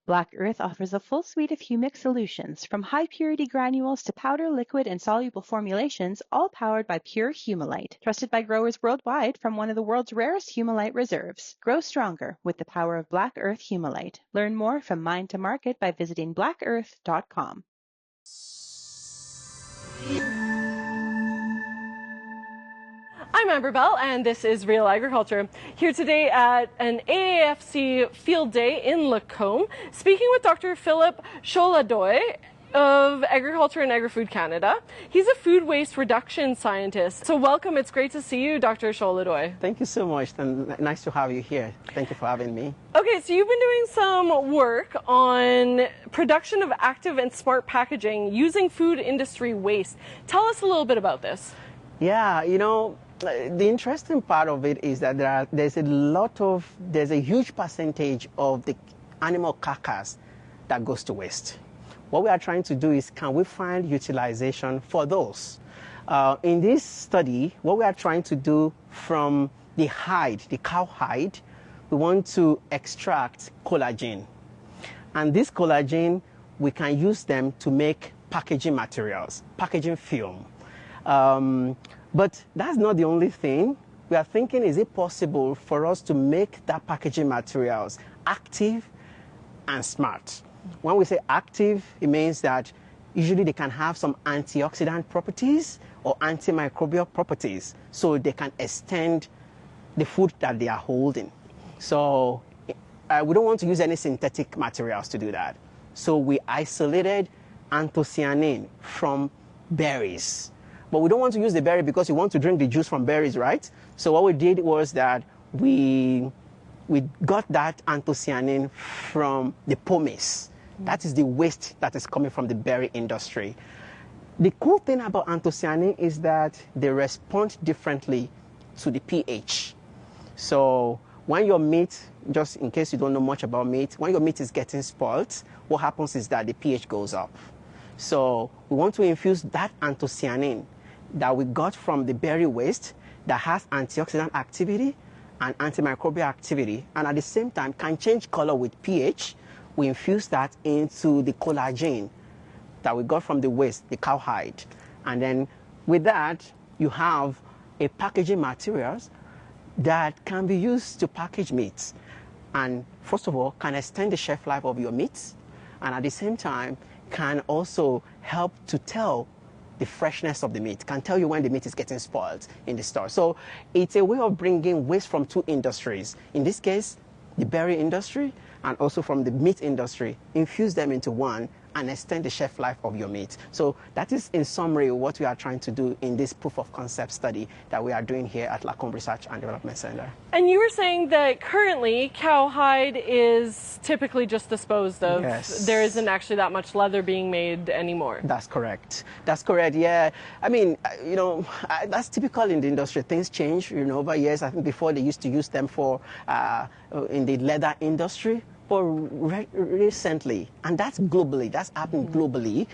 Black Earth offers a full suite of humic solutions, from high-purity granules to powder, liquid, and soluble formulations, all powered by pure humulite. Trusted by growers worldwide from one of the world's rarest humulite reserves. Grow stronger with the power of Black Earth humulite. Learn more from mine to market by visiting blackearth.com. I'm Amber Bell, and this is Real Agriculture. Here today at an AAFC field day in Lacombe, speaking with Dr. Philip Soladoye of Agriculture and Agri-Food Canada. He's a food waste reduction scientist. So welcome, it's great to see you, Dr. Soladoye. Thank you so much, and nice to have you here. Thank you for having me. Okay, so you've been doing some work on production of active and smart packaging using food industry waste. Tell us a little bit about this. Yeah, the interesting part of it is that there's a huge percentage of the animal carcass that goes to waste. What we are trying to do is, can we find utilization for those? In this study, what we are trying to do from the hide, the cow hide, we want to extract collagen. And this collagen, we can use them to make packaging materials, packaging film. But that's not the only thing. We are thinking, is it possible for us to make that packaging materials active and smart? When we say active, it means that usually they can have some antioxidant properties or antimicrobial properties, so they can extend the food that they are holding. So we don't want to use any synthetic materials to do that. So we isolated anthocyanin from berries. But we don't want to use the berry because we want to drink the juice from berries, right? So what we did was that we got that anthocyanin from the pomace. That is the waste that is coming from the berry industry. The cool thing about anthocyanin is that they respond differently to the pH. So when your meat, just in case you don't know much about meat, when your meat is getting spoiled, what happens is that the pH goes up. So we want to infuse that anthocyanin that we got from the berry waste that has antioxidant activity and antimicrobial activity, and at the same time can change color with pH. We infuse that into the collagen that we got from the waste, the cow hide. And then with that, you have a packaging materials that can be used to package meats. And first of all, can extend the shelf life of your meats, and at the same time can also help to tell the freshness of the meat, can tell you when the meat is getting spoiled in the store. So it's a way of bringing waste from two industries. In this case, the berry industry and also from the meat industry, infuse them into one and extend the shelf life of your meat. So that is, in summary, what we are trying to do in this proof of concept study that we are doing here at Lacombe Research and Development Center. And you were saying that currently cowhide is typically just disposed of. Yes. There isn't actually that much leather being made anymore. That's correct. That's correct, yeah. I mean, that's typical in the industry. Things change, over years. I think before they used to use them for, in the leather industry. But recently, and that's globally, that's happening globally,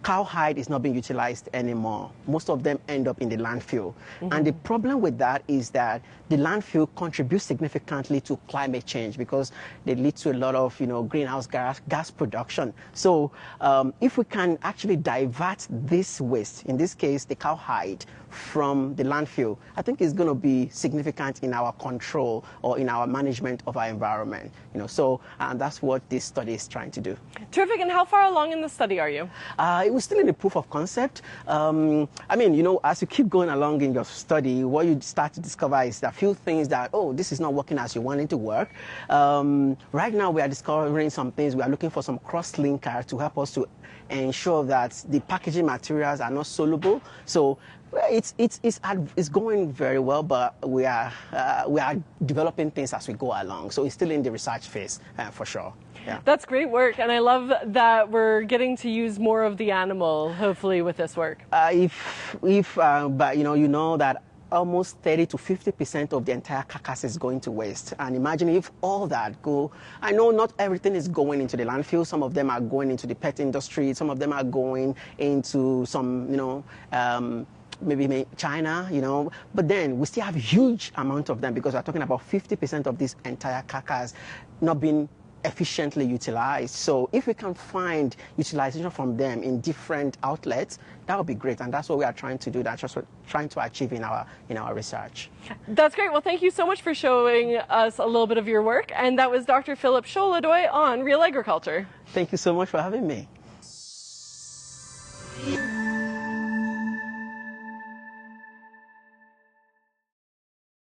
cowhide is not being utilized anymore. Most of them end up in the landfill. And the problem with that is that the landfill contributes significantly to climate change because they lead to a lot of, greenhouse gas production. So if we can actually divert this waste, in this case, the cowhide, from the landfill, I think it's going to be significant in our control or in our management of our environment. So that's what this study is trying to do. Terrific. And how far along in the study are you? It was still in the proof of concept. As you keep going along in your study, what you start to discover is a few things that, this is not working as you want it to work. Right now, we are discovering some things. We are looking for some cross-linker to help us to ensure that the packaging materials are not soluble. So it's going very well, but we are developing things as we go along. So it's still in the research phase for sure. Yeah. That's great work, and I love that we're getting to use more of the animal, hopefully, with this work. But you know that almost 30 to 50% of the entire carcass is going to waste. And imagine if all that go, I know not everything is going into the landfill. Some of them are going into the pet industry. Some of them are going into some, maybe China, but then we still have a huge amount of them because we're talking about 50% of this entire carcass not being efficiently utilized. So if we can find utilization from them in different outlets, that would be great. And that's what we are trying to do. That's just what we're trying to achieve in our research. That's great. Well, thank you so much for showing us a little bit of your work. And that was Dr. Philip Soladoye on Real Agriculture. Thank you so much for having me.